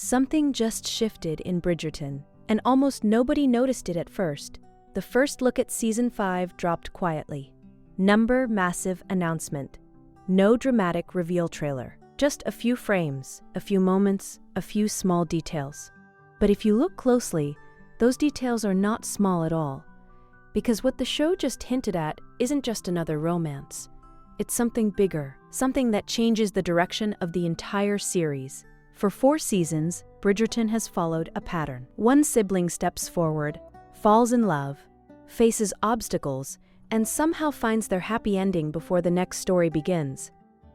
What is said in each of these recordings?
Something just shifted in Bridgerton, and almost nobody noticed it at first. The first look at Season 5 dropped quietly. Massive announcement. No dramatic reveal trailer. Just a few frames, a few moments, a few small details. But if you look closely, those details are not small at all. Because what the show just hinted at isn't just another romance. It's something bigger, something that changes the direction of the entire series. For 4 seasons, Bridgerton has followed a pattern. One sibling steps forward, falls in love, faces obstacles, and somehow finds their happy ending before the next story begins.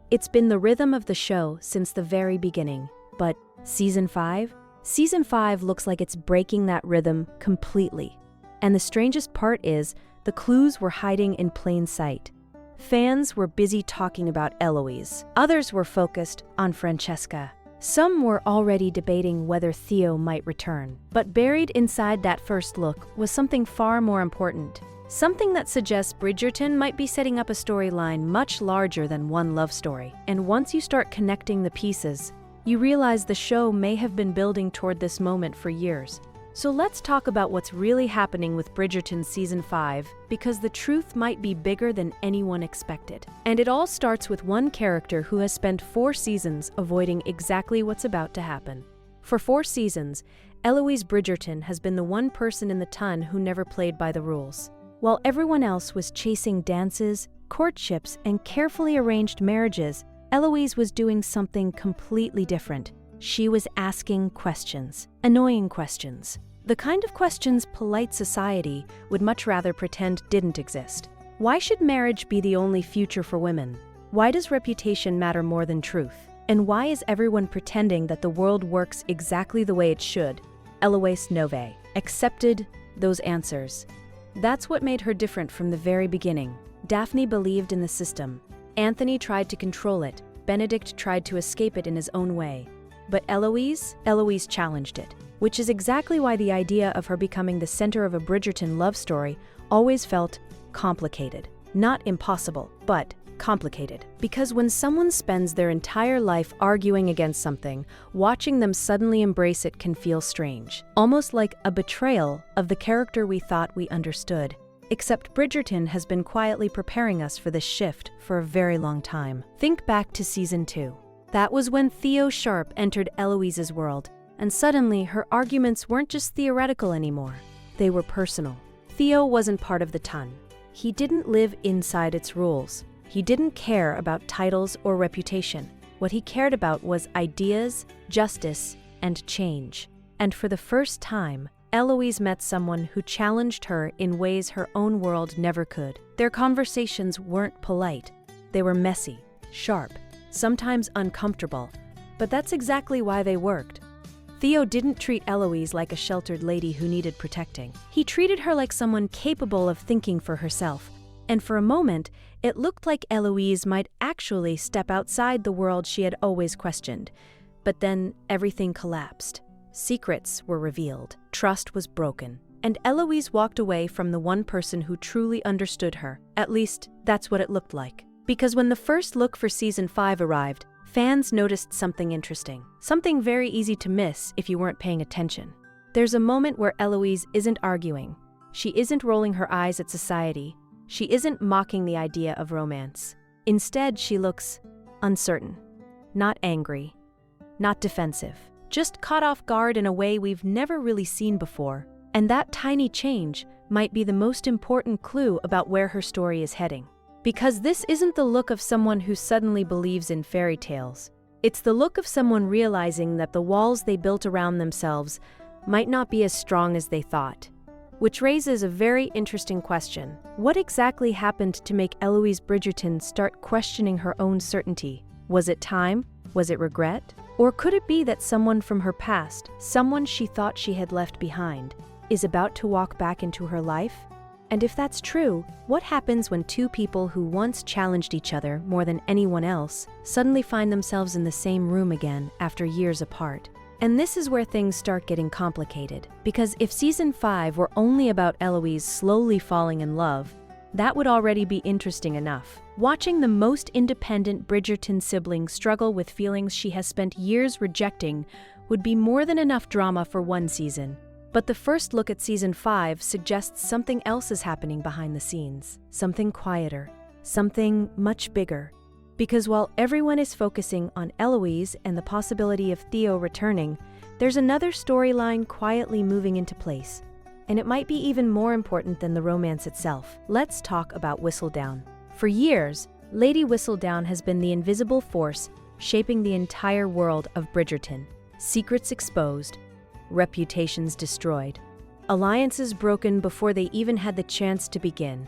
It's been the rhythm of the show since the very beginning. But Season 5? Season 5 looks like it's breaking that rhythm completely. And the strangest part is, the clues were hiding in plain sight. Fans were busy talking about Eloise. Others were focused on Francesca. Some were already debating whether Theo might return. But buried inside that first look was something far more important. Something that suggests Bridgerton might be setting up a storyline much larger than one love story. And once you start connecting the pieces, you realize the show may have been building toward this moment for years. So let's talk about what's really happening with Bridgerton Season 5, because the truth might be bigger than anyone expected. And it all starts with one character who has spent 4 seasons avoiding exactly what's about to happen. For 4 seasons, Eloise Bridgerton has been the one person in the ton who never played by the rules. While everyone else was chasing dances, courtships, and carefully arranged marriages, Eloise was doing something completely different. She was asking questions, annoying questions. The kind of questions polite society would much rather pretend didn't exist. Why should marriage be the only future for women? Why does reputation matter more than truth? And why is everyone pretending that the world works exactly the way it should? Eloise Nove accepted those answers. That's what made her different from the very beginning. Daphne believed in the system. Anthony tried to control it. Benedict tried to escape it in his own way. But Eloise challenged it, which is exactly why the idea of her becoming the center of a Bridgerton love story always felt complicated. Not impossible, but complicated. Because when someone spends their entire life arguing against something, watching them suddenly embrace it can feel strange. Almost like a betrayal of the character we thought we understood. Except Bridgerton has been quietly preparing us for this shift for a very long time. Think back to Season 2. That was when Theo Sharp entered Eloise's world, and suddenly her arguments weren't just theoretical anymore. They were personal. Theo wasn't part of the ton. He didn't live inside its rules. He didn't care about titles or reputation. What he cared about was ideas, justice, and change. And for the first time, Eloise met someone who challenged her in ways her own world never could. Their conversations weren't polite. They were messy, sharp, sometimes uncomfortable, but that's exactly why they worked. Theo didn't treat Eloise like a sheltered lady who needed protecting. He treated her like someone capable of thinking for herself. And for a moment, it looked like Eloise might actually step outside the world she had always questioned. But then everything collapsed. Secrets were revealed. Trust was broken. And Eloise walked away from the one person who truly understood her. At least, that's what it looked like. Because when the first look for Season 5 arrived, fans noticed something interesting. Something very easy to miss if you weren't paying attention. There's a moment where Eloise isn't arguing. She isn't rolling her eyes at society. She isn't mocking the idea of romance. Instead, she looks uncertain. Not angry. Not defensive. Just caught off guard in a way we've never really seen before. And that tiny change might be the most important clue about where her story is heading. Because this isn't the look of someone who suddenly believes in fairy tales. It's the look of someone realizing that the walls they built around themselves might not be as strong as they thought. Which raises a very interesting question. What exactly happened to make Eloise Bridgerton start questioning her own certainty? Was it time? Was it regret? Or could it be that someone from her past, someone she thought she had left behind, is about to walk back into her life? And if that's true, what happens when 2 people who once challenged each other more than anyone else suddenly find themselves in the same room again after years apart? And this is where things start getting complicated, because if Season 5 were only about Eloise slowly falling in love, that would already be interesting enough. Watching the most independent Bridgerton sibling struggle with feelings she has spent years rejecting would be more than enough drama for one season. But the first look at season 5 suggests something else is happening behind the scenes. Something quieter. Something much bigger. Because while everyone is focusing on Eloise and the possibility of Theo returning, there's another storyline quietly moving into place. And it might be even more important than the romance itself. Let's talk about Whistledown. For years, Lady Whistledown has been the invisible force shaping the entire world of Bridgerton. Secrets exposed, reputations destroyed, alliances broken before they even had the chance to begin.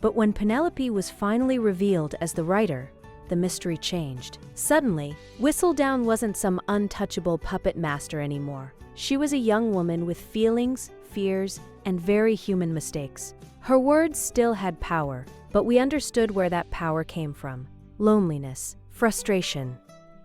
But when Penelope was finally revealed as the writer, the mystery changed. Suddenly, Whistledown wasn't some untouchable puppet master anymore. She was a young woman with feelings, fears, and very human mistakes. Her words still had power, but we understood where that power came from. Loneliness, frustration,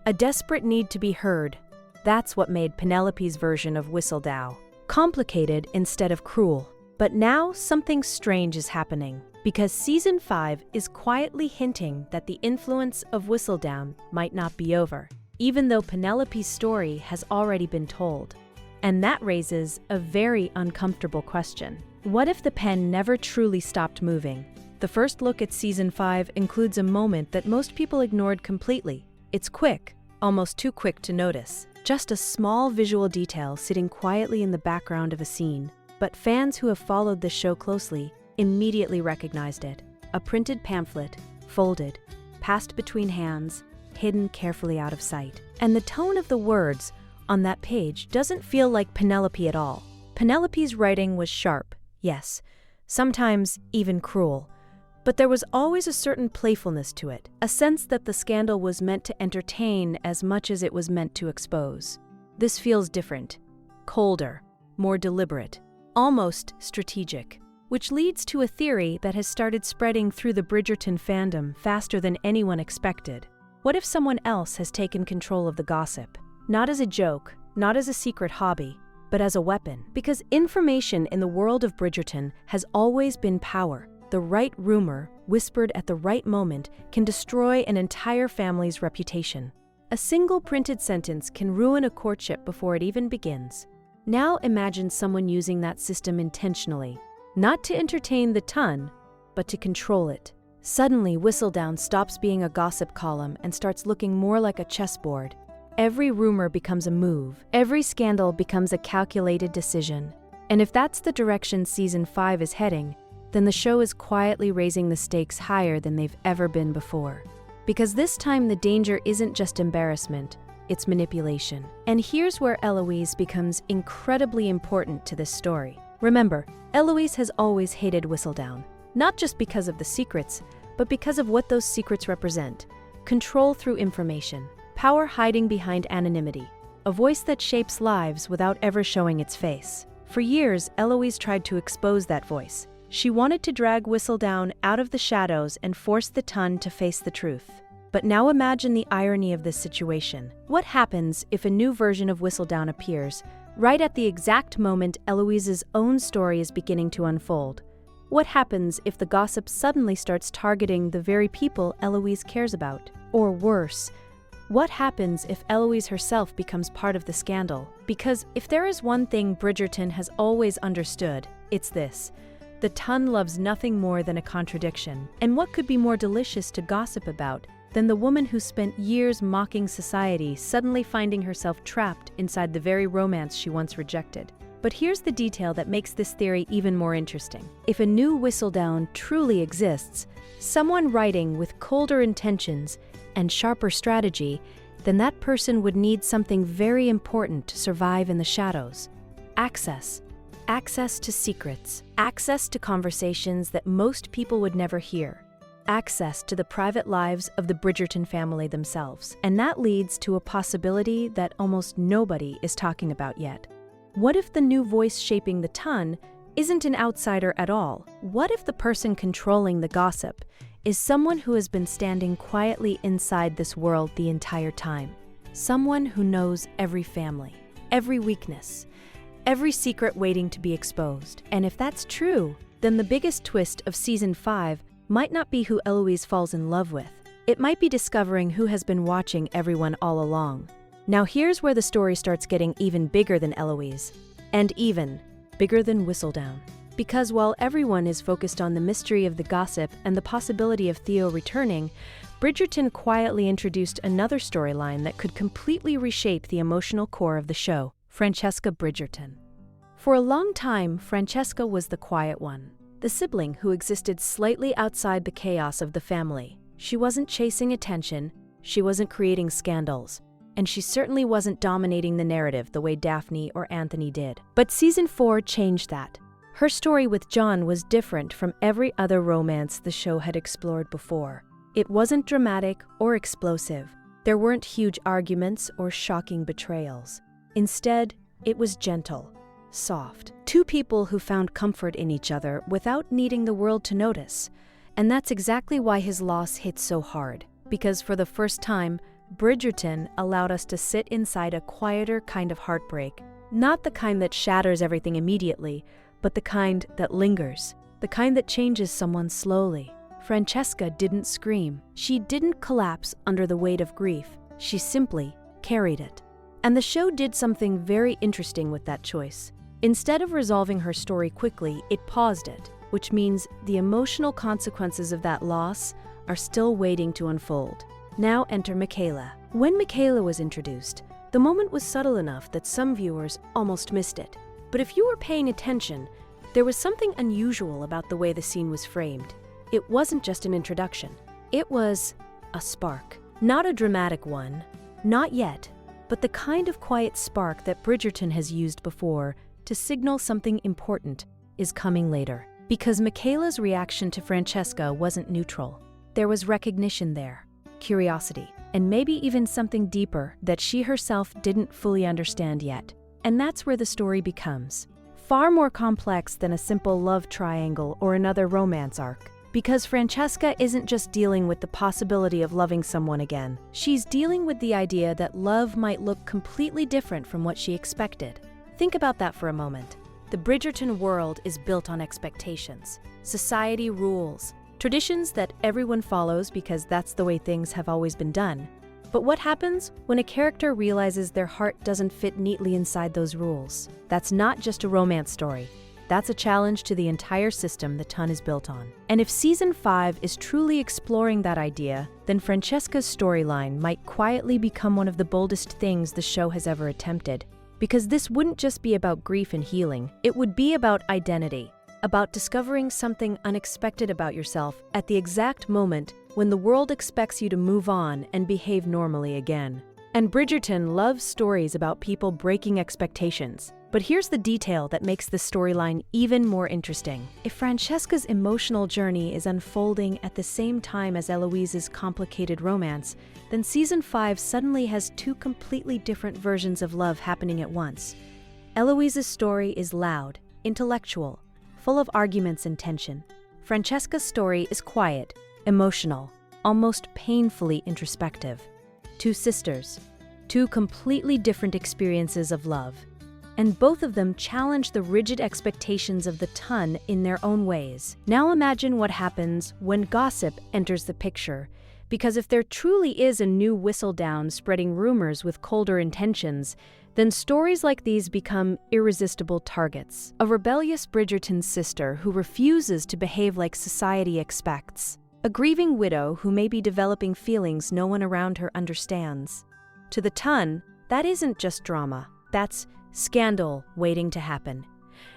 a desperate need to be heard. That's what made Penelope's version of Whistledown complicated instead of cruel. But now something strange is happening, because season 5 is quietly hinting that the influence of Whistledown might not be over, even though Penelope's story has already been told. And that raises a very uncomfortable question. What if the pen never truly stopped moving? The first look at season 5 includes a moment that most people ignored completely. It's quick, almost too quick to notice. Just a small visual detail sitting quietly in the background of a scene. But fans who have followed the show closely immediately recognized it. A printed pamphlet, folded, passed between hands, hidden carefully out of sight. And the tone of the words on that page doesn't feel like Penelope at all. Penelope's writing was sharp, yes, sometimes even cruel. But there was always a certain playfulness to it, a sense that the scandal was meant to entertain as much as it was meant to expose. This feels different, colder, more deliberate, almost strategic, which leads to a theory that has started spreading through the Bridgerton fandom faster than anyone expected. What if someone else has taken control of the gossip? Not as a joke, not as a secret hobby, but as a weapon. Because information in the world of Bridgerton has always been power. The right rumor, whispered at the right moment, can destroy an entire family's reputation. A single printed sentence can ruin a courtship before it even begins. Now imagine someone using that system intentionally, not to entertain the ton, but to control it. Suddenly, Whistledown stops being a gossip column and starts looking more like a chessboard. Every rumor becomes a move. Every scandal becomes a calculated decision. And if that's the direction season 5 is heading, then the show is quietly raising the stakes higher than they've ever been before. Because this time the danger isn't just embarrassment, it's manipulation. And here's where Eloise becomes incredibly important to this story. Remember, Eloise has always hated Whistledown, not just because of the secrets, but because of what those secrets represent. Control through information, power hiding behind anonymity, a voice that shapes lives without ever showing its face. For years, Eloise tried to expose that voice. She wanted to drag Whistledown out of the shadows and force the Ton to face the truth. But now imagine the irony of this situation. What happens if a new version of Whistledown appears, right at the exact moment Eloise's own story is beginning to unfold? What happens if the gossip suddenly starts targeting the very people Eloise cares about? Or worse, what happens if Eloise herself becomes part of the scandal? Because if there is one thing Bridgerton has always understood, it's this. The Ton loves nothing more than a contradiction. And what could be more delicious to gossip about than the woman who spent years mocking society suddenly finding herself trapped inside the very romance she once rejected? But here's the detail that makes this theory even more interesting. If a new Whistledown truly exists, someone writing with colder intentions and sharper strategy, then that person would need something very important to survive in the shadows. Access. Access to secrets. Access to conversations that most people would never hear. Access to the private lives of the Bridgerton family themselves. And that leads to a possibility that almost nobody is talking about yet. What if the new voice shaping the Ton isn't an outsider at all? What if the person controlling the gossip is someone who has been standing quietly inside this world the entire time? Someone who knows every family, every weakness, every secret waiting to be exposed. And if that's true, then the biggest twist of season 5 might not be who Eloise falls in love with. It might be discovering who has been watching everyone all along. Now here's where the story starts getting even bigger than Eloise, and even bigger than Whistledown. Because while everyone is focused on the mystery of the gossip and the possibility of Theo returning, Bridgerton quietly introduced another storyline that could completely reshape the emotional core of the show: Francesca Bridgerton. For a long time, Francesca was the quiet one, the sibling who existed slightly outside the chaos of the family. She wasn't chasing attention, she wasn't creating scandals, and she certainly wasn't dominating the narrative the way Daphne or Anthony did. But Season 4 changed that. Her story with John was different from every other romance the show had explored before. It wasn't dramatic or explosive. There weren't huge arguments or shocking betrayals. Instead, it was gentle, soft. Two people who found comfort in each other without needing the world to notice. And that's exactly why his loss hit so hard. Because for the first time, Bridgerton allowed us to sit inside a quieter kind of heartbreak. Not the kind that shatters everything immediately, but the kind that lingers. The kind that changes someone slowly. Francesca didn't scream. She didn't collapse under the weight of grief. She simply carried it. And the show did something very interesting with that choice. Instead of resolving her story quickly, it paused it, which means the emotional consequences of that loss are still waiting to unfold. Now enter Michaela. When Michaela was introduced, the moment was subtle enough that some viewers almost missed it. But if you were paying attention, there was something unusual about the way the scene was framed. It wasn't just an introduction. It was a spark. Not a dramatic one, not yet, but the kind of quiet spark that Bridgerton has used before to signal something important is coming later. Because Michaela's reaction to Francesca wasn't neutral. There was recognition there, curiosity, and maybe even something deeper that she herself didn't fully understand yet. And that's where the story becomes far more complex than a simple love triangle or another romance arc. Because Francesca isn't just dealing with the possibility of loving someone again. She's dealing with the idea that love might look completely different from what she expected. Think about that for a moment. The Bridgerton world is built on expectations, society rules, traditions that everyone follows because that's the way things have always been done. But what happens when a character realizes their heart doesn't fit neatly inside those rules? That's not just a romance story. That's a challenge to the entire system the ton is built on. And if Season 5 is truly exploring that idea, then Francesca's storyline might quietly become one of the boldest things the show has ever attempted. Because this wouldn't just be about grief and healing, it would be about identity, about discovering something unexpected about yourself at the exact moment when the world expects you to move on and behave normally again. And Bridgerton loves stories about people breaking expectations. But here's the detail that makes this storyline even more interesting. If Francesca's emotional journey is unfolding at the same time as Eloise's complicated romance, then Season 5 suddenly has two completely different versions of love happening at once. Eloise's story is loud, intellectual, full of arguments and tension. Francesca's story is quiet, emotional, almost painfully introspective. Two sisters, two completely different experiences of love. And both of them challenge the rigid expectations of the ton in their own ways. Now imagine what happens when gossip enters the picture, because if there truly is a new Whistledown spreading rumors with colder intentions, then stories like these become irresistible targets. A rebellious Bridgerton sister who refuses to behave like society expects. A grieving widow who may be developing feelings no one around her understands. To the ton, that isn't just drama, that's scandal waiting to happen.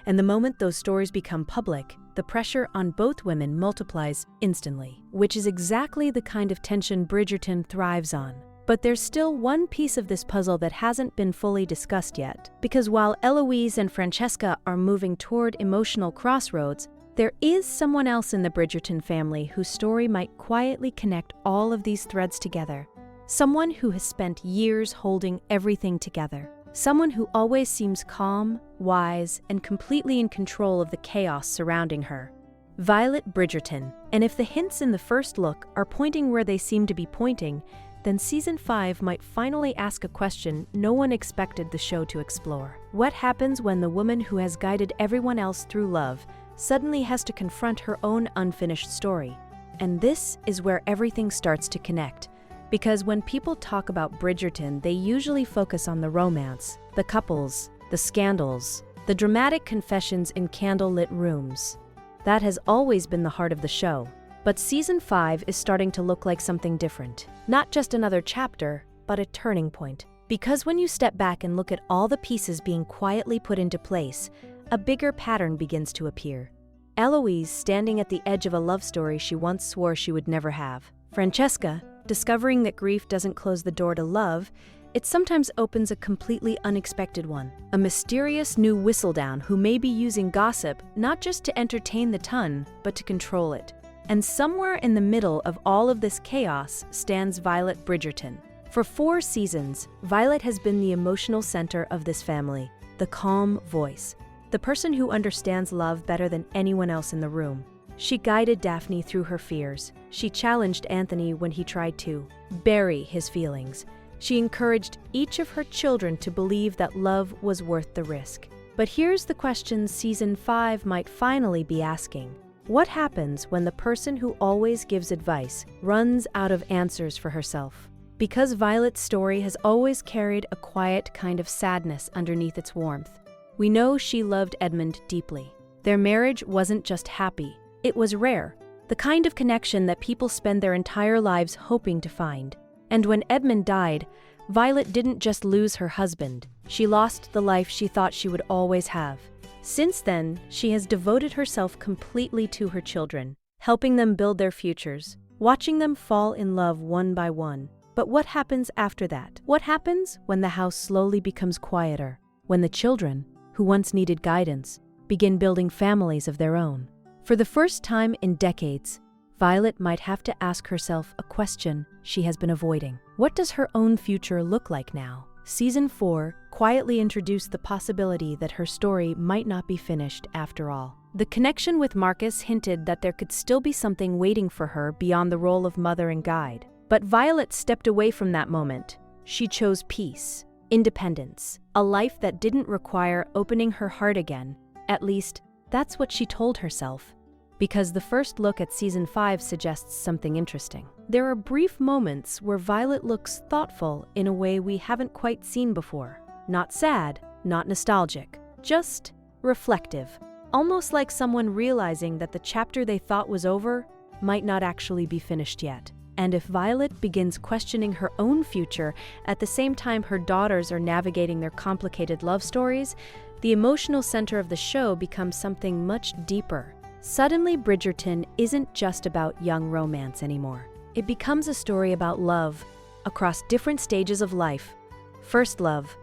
And the moment those stories become public, the pressure on both women multiplies instantly, which is exactly the kind of tension Bridgerton thrives on. But there's still one piece of this puzzle that hasn't been fully discussed yet. Because while Eloise and Francesca are moving toward emotional crossroads, there is someone else in the Bridgerton family whose story might quietly connect all of these threads together. Someone who has spent years holding everything together. Someone who always seems calm, wise, and completely in control of the chaos surrounding her. Violet Bridgerton. And if the hints in the first look are pointing where they seem to be pointing, then Season 5 might finally ask a question no one expected the show to explore. What happens when the woman who has guided everyone else through love suddenly has to confront her own unfinished story? And this is where everything starts to connect. Because when people talk about Bridgerton, they usually focus on the romance, the couples, the scandals, the dramatic confessions in candlelit rooms. That has always been the heart of the show. But Season 5 is starting to look like something different. Not just another chapter, but a turning point. Because when you step back and look at all the pieces being quietly put into place, a bigger pattern begins to appear. Eloise standing at the edge of a love story she once swore she would never have. Francesca discovering that grief doesn't close the door to love, it sometimes opens a completely unexpected one. A mysterious new Whistledown who may be using gossip not just to entertain the ton, but to control it. And somewhere in the middle of all of this chaos stands Violet Bridgerton. For 4 seasons, Violet has been the emotional center of this family, the calm voice, the person who understands love better than anyone else in the room. She guided Daphne through her fears. She challenged Anthony when he tried to bury his feelings. She encouraged each of her children to believe that love was worth the risk. But here's the question Season 5 might finally be asking. What happens when the person who always gives advice runs out of answers for herself? Because Violet's story has always carried a quiet kind of sadness underneath its warmth. We know she loved Edmund deeply. Their marriage wasn't just happy, it was rare, the kind of connection that people spend their entire lives hoping to find. And when Edmund died, Violet didn't just lose her husband, she lost the life she thought she would always have. Since then, she has devoted herself completely to her children, helping them build their futures, watching them fall in love one by one. But what happens after that? What happens when the house slowly becomes quieter? When the children, who once needed guidance, begin building families of their own? For the first time in decades, Violet might have to ask herself a question she has been avoiding. What does her own future look like now? Season 4 quietly introduced the possibility that her story might not be finished after all. The connection with Marcus hinted that there could still be something waiting for her beyond the role of mother and guide. But Violet stepped away from that moment. She chose peace, independence, a life that didn't require opening her heart again. At least, that's what she told herself. Because the first look at Season 5 suggests something interesting. There are brief moments where Violet looks thoughtful in a way we haven't quite seen before. Not sad, not nostalgic, just reflective. Almost like someone realizing that the chapter they thought was over might not actually be finished yet. And if Violet begins questioning her own future at the same time her daughters are navigating their complicated love stories, the emotional center of the show becomes something much deeper. Suddenly, Bridgerton isn't just about young romance anymore. It becomes a story about love across different stages of life. First love,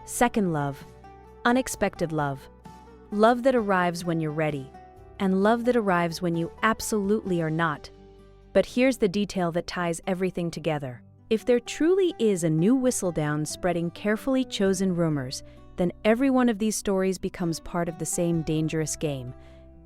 second love, unexpected love, love that arrives when you're ready, and love that arrives when you absolutely are not. But here's the detail that ties everything together. If there truly is a new Whistledown spreading carefully chosen rumors, then every one of these stories becomes part of the same dangerous game.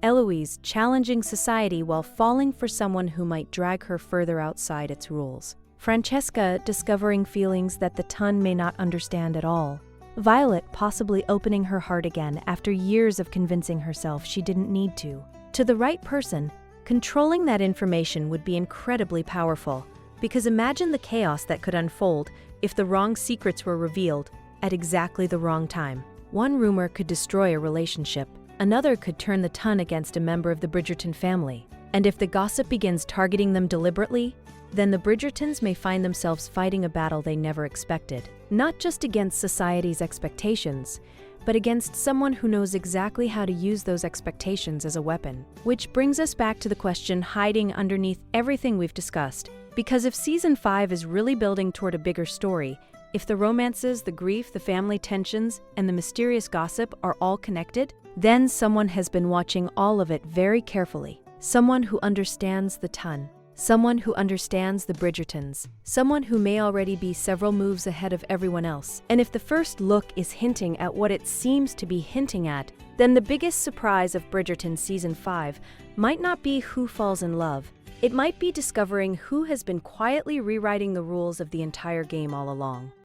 Eloise challenging society while falling for someone who might drag her further outside its rules. Francesca discovering feelings that the ton may not understand at all. Violet possibly opening her heart again after years of convincing herself she didn't need to. To the right person, controlling that information would be incredibly powerful, because imagine the chaos that could unfold if the wrong secrets were revealed at exactly the wrong time. One rumor could destroy a relationship, another could turn the ton against a member of the Bridgerton family. And if the gossip begins targeting them deliberately, then the Bridgertons may find themselves fighting a battle they never expected. Not just against society's expectations, but against someone who knows exactly how to use those expectations as a weapon. Which brings us back to the question hiding underneath everything we've discussed. Because if Season 5 is really building toward a bigger story, if the romances, the grief, the family tensions, and the mysterious gossip are all connected, then someone has been watching all of it very carefully. Someone who understands the ton. Someone who understands the Bridgertons. Someone who may already be several moves ahead of everyone else. And if the first look is hinting at what it seems to be hinting at, then the biggest surprise of Bridgerton Season 5 might not be who falls in love. It might be discovering who has been quietly rewriting the rules of the entire game all along.